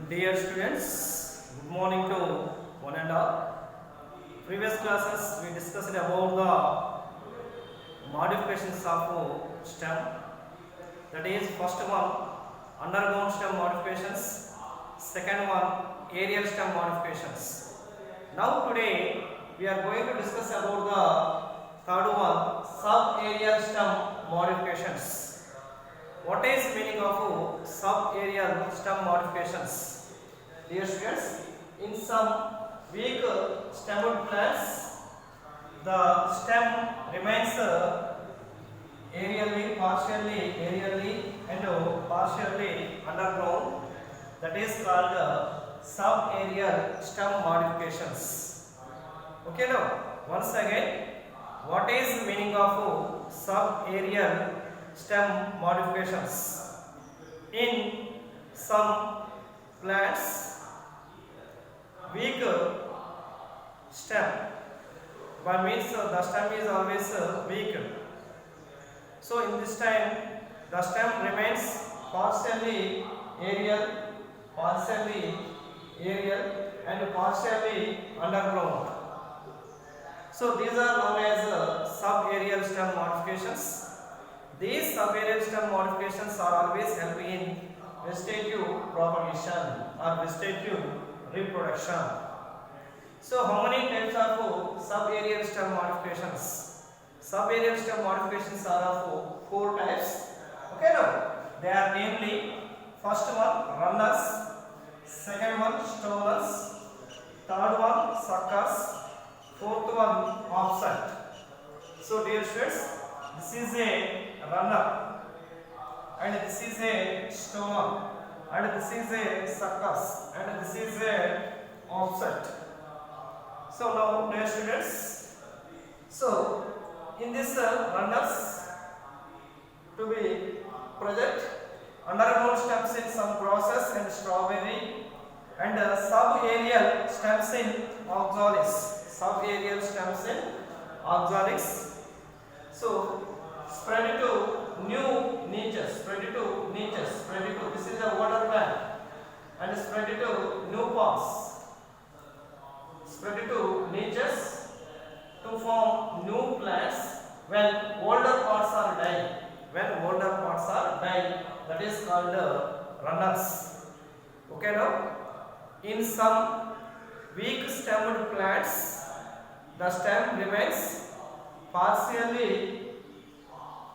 Dear students, good morning to one and all. Previous classes we discussed about the modifications of stem. That is, first one underground stem modifications, second one aerial stem modifications. Now today we are going to discuss about the third one sub-aerial stem modifications. What is meaning of sub-aerial stem modifications? Dear students, in some weak stemmed plants, the stem remains aerially, partially and partially underground. That is called sub-aerial stem modifications. Okay, now once again, what is meaning of sub-aerial stem modifications? In some plants, weak stem, by means the stem is always weak. So in this time, the stem remains partially aerial and partially underground. So these are known as sub-aerial stem modifications. These sub-aerial stem modifications are always helping in vegetative propagation or vegetative reproduction. So how many types of sub-aerial stem modifications? Sub-aerial stem modifications are of four types. Okay, now they are namely: first one runners, second one stolons, third one suckers, fourth one offset. So dear students, this is a runner and this is a stolon and this is a suckers and this is a offset. So now dear students, so in this runners to be project underground stems in some process and strawberry and sub-aerial stems in oxalis. Sub-aerial stems in oxalis. So spread to new niches, this is a water plant, and spread to new pots, spread to niches to form new plants when older parts are dying. That is called runners. Okay, now in some weak stemmed plants, the stem remains partially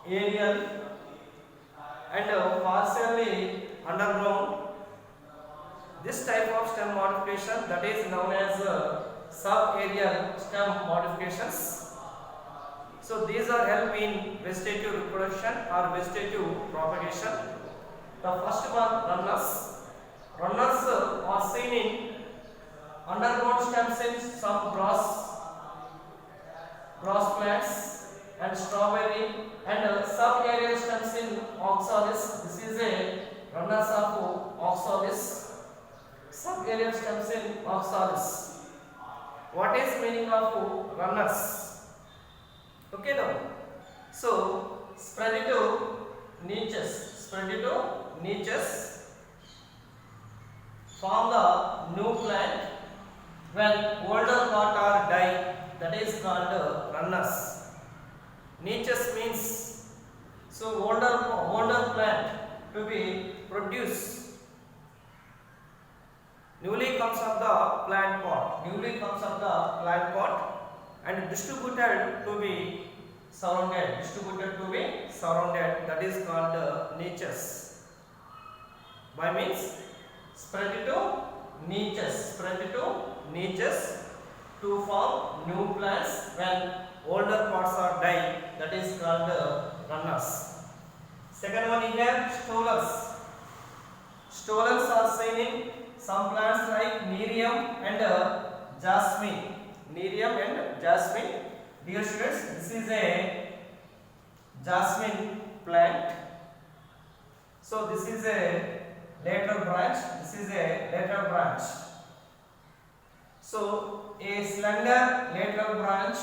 aerial and partially underground. This type of stem modification, that is known as sub-aerial stem modifications. So these are help in vegetative reproduction or vegetative propagation. The first one runners. Runners are seen in underground stems in some grass plants and strawberry and sub-aerial stems in oxalis. This is a runners of oxalis. Sub-aerial stems in oxalis. What is meaning of runners? Okay, now so spread to niches. Form the new plant when older part are dying. That is called runners. Niches means so older plant to be produced. Newly comes up the plant pot. And distributed to be surrounded. That is called niches. By means spread to niches to form new plants when older parts are dying. That is called runners. Second one is stolons. Stolons are seen in some plants like Nerium and jasmine. Dear students, this is a jasmine plant. So this is a lateral branch. So a slender lateral branch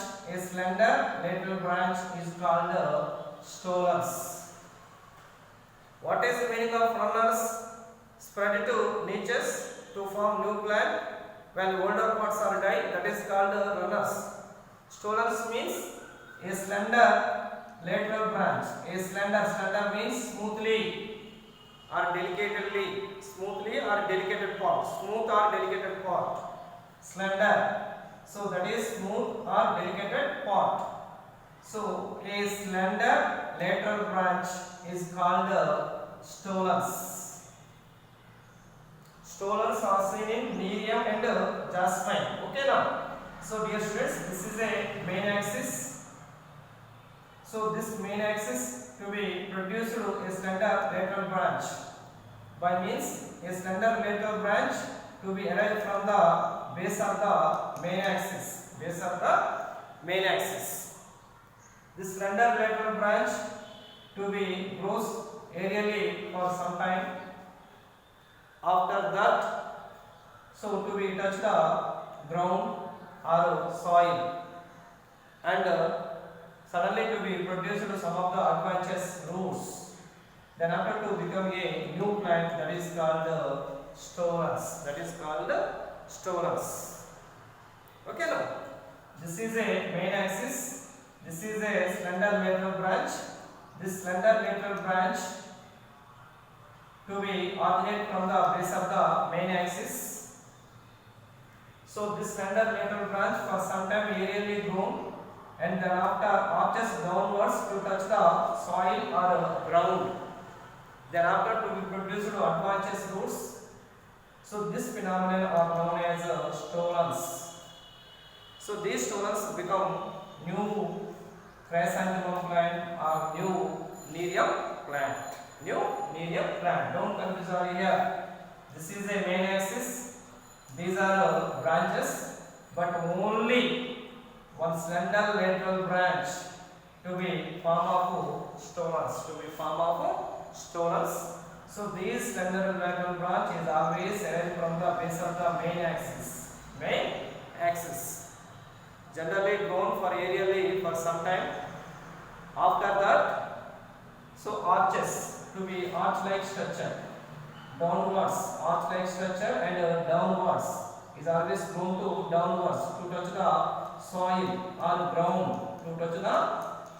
is called stolons. What is the meaning of runners? Spread to niches form new plant when older parts are died. That is called runners. Stolons means a slender lateral branch. A slender means smoothly or delicately, smoothly or delicate part, smooth or delicate part. Slender. So that is smooth or delicate part. So a slender lateral branch is called stolons. Stolons are seen in Nerium and jasmine. Okay now. So dear students, this is a main axis. So this main axis to be produced a slender lateral branch. By means a slender lateral branch to be arrived from the base of the main axis. Base of the main axis. This slender lateral branch to be grows aerially for some time. After that, so to be touch the ground or soil, and suddenly to be produced some of the adventitious roots. Then after to become a new plant, that is called stolons. That is called stolons. Okay now. This is a main axis. This is a slender lateral branch. This slender lateral branch to be originate from the base of the main axis. So this slender lateral branch for some time aerially grown, and then after arches downwards to touch the soil or ground. Then after to be produced adventitious roots. So this phenomenon are known as stolons. So these stolons become new chrysanthemum plant or new Nerium plant. New Nerium plant. Don't confuse over here. This is a main axis. These are branches, but only one slender lateral branch to be form of stolons. To be form of stolons. So these slender lateral branch is always arrived from the base of the main axis. Main axis. Generally grown for aerially for some time. After that, so arches to be arch-like structure. Downwards, arch-like structure, and downwards is always grown to downwards to touch the soil or ground. To touch the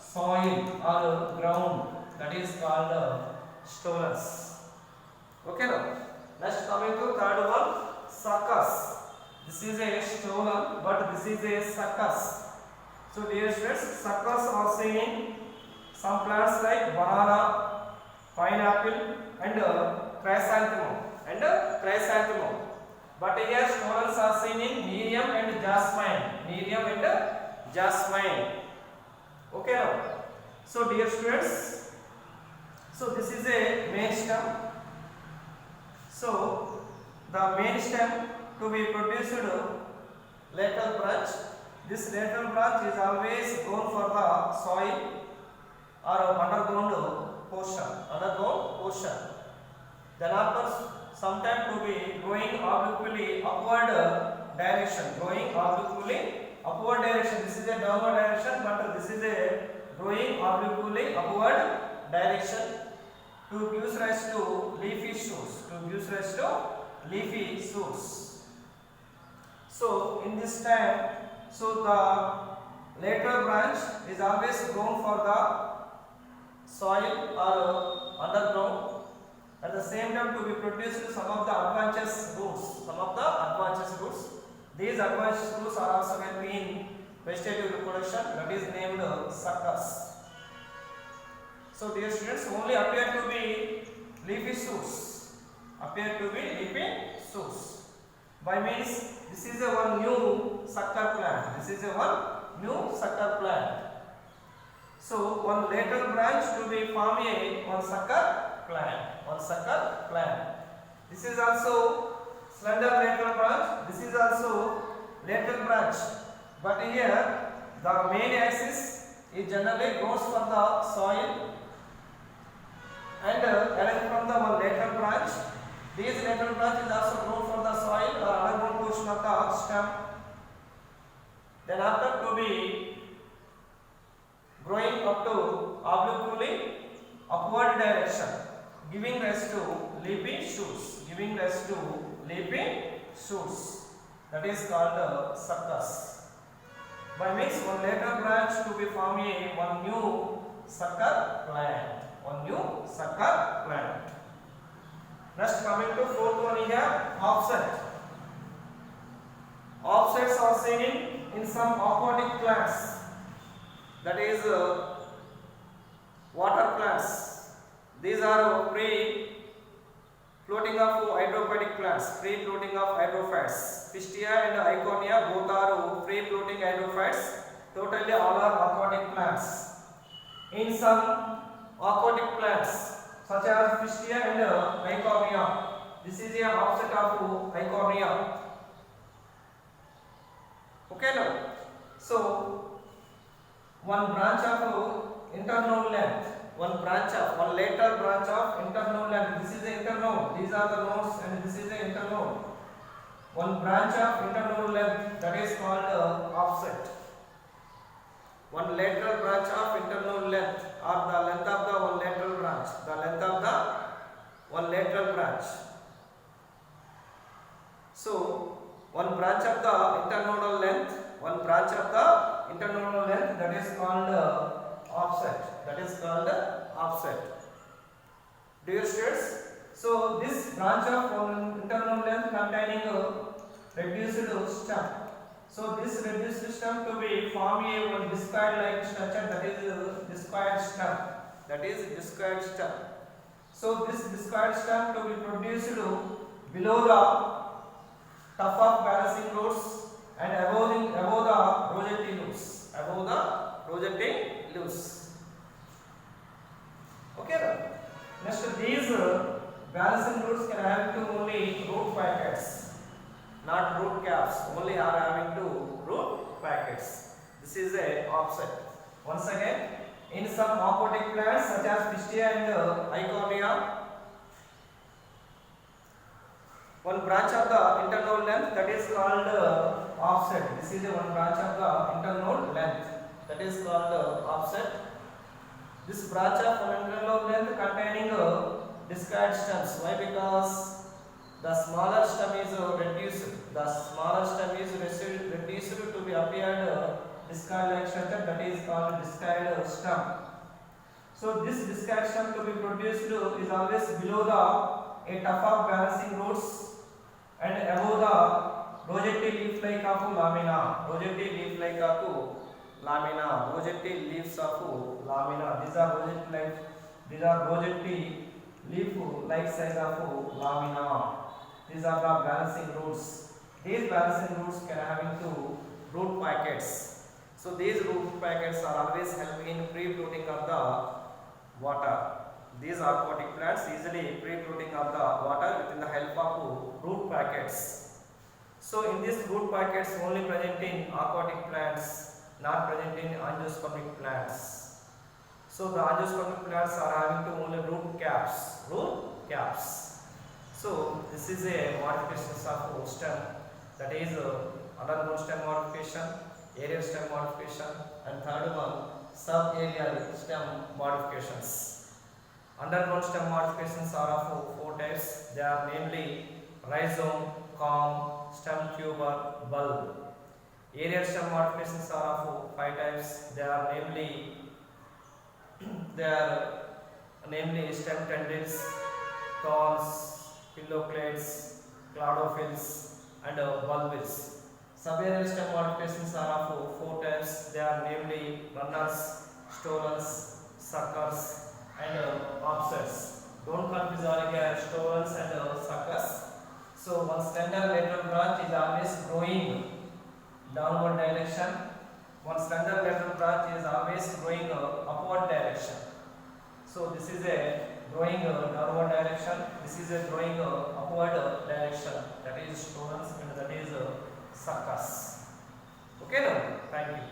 soil or ground. That is called stolons. Okay now. Next coming to third one, suckers. This is a stolon, but this is a suckers. So dear students, suckers are seen in some plants like banana, pineapple, and chrysanthemum. But here stolons are seen in Nerium and jasmine. Nerium and jasmine. Okay now. So dear students, so this is a main stem. So the main stem to be produced lateral branch. This lateral branch is always grown for the soil or underground portion. Then after some time to be growing obliquely upward direction. This is a downward direction, but this is a growing obliquely upward direction to give rise to leafy shoots. So in this time, so the lateral branch is always grown for the soil or underground. At the same time to be produced some of the adventitious roots. These adventitious roots are also helped in vegetative reproduction, that is named suckers. So dear students, only appear to be leafy shoots. By means this is a one new sucker plant. So one lateral branch to be form a one sucker plant. This is also slender lateral branch. This is also lateral branch. But here the main axis is generally grows from the soil and arrive from the one lateral branch. These lateral branches also grow from the soil or underground portion of the stem. Then after to be growing up to obliquely upward direction, giving rise to leafy shoots. shoots. That is called suckers. By means one later branch to be form a one new sucker plant. One new sucker plant. Next coming to fourth one here, offset. Offsets are seen in some aquatic plants. That is water plants. These are free floating of hydrophytic plants, free floating of hydrophytes. Pistia and Iconia both are free floating hydrophytes. Totally all are aquatic plants. In some aquatic plants such as Pistia and Iconia, this is an offset of Iconia. Okay now. So one branch of internode length, one lateral branch of internode length. This is the internode. These are the nodes, and this is the internode. One branch of internode length, that is called offset. One lateral branch of internode length, or the length of the one lateral branch. The length of the one lateral branch. So one branch of the internodal length, that is called offset. That is called offset. Dear students, so this branch of one internodal length containing a reduced stem. So this reduced stem to be form a one discoid-like structure, that is discoid stem. That is discoid stem. So this discoid stem to be produced below the tuft of balancing roots and above the rosette leaves. Above the rosette leaves. Okay. Next, these balancing roots can have to only root packets, not root caps. Only are having to root packets. This is a offset. Once again, in some aquatic plants such as Pistia and Iconia, one branch of the internode length, that is called offset. This is a one branch of the internode length, that is called offset. This branch of internode length containing discoid stems. Why? Because the smaller stem is reduced. The smaller stem is reduced to be appeared discoid-like structure, that is called discoid stem. So this discoid stem to be produced is always below a tuft of balancing roots and above the rosette leaf-like of lamina. Rosette leaf-like of lamina. Rosette leaves of lamina. These are rosette leaf-like size of lamina. These are the balancing roots. These balancing roots can having to root packets. So these root packets are always helping in free floating of the water. These aquatic plants easily free floating of the water within the help of root packets. So in these root packets only present in aquatic plants, not present in angiospermic plants. So the angiospermic plants are having to only root caps. So this is a modification of stem, that is underground stem modification, aerial stem modification, and third one subaerial stem modifications. Underground stem modifications are of four types. They are namely rhizome, corm, stem tuber, bulb. Aerial stem modifications are of five types. They are namely stem tendrils, thorns, pillowclades, cladophylls, and bulbils. Subaerial stem modifications are of four types. They are namely runners, stolons, suckers, and offsets. Don't confuse all here stolons and suckers. So one slender lateral branch is always growing downward direction. One slender lateral branch is always growing upward direction. So this is a growing downward direction. This is a growing upward direction. That is stolons and that is suckers. Okay now? Thank you.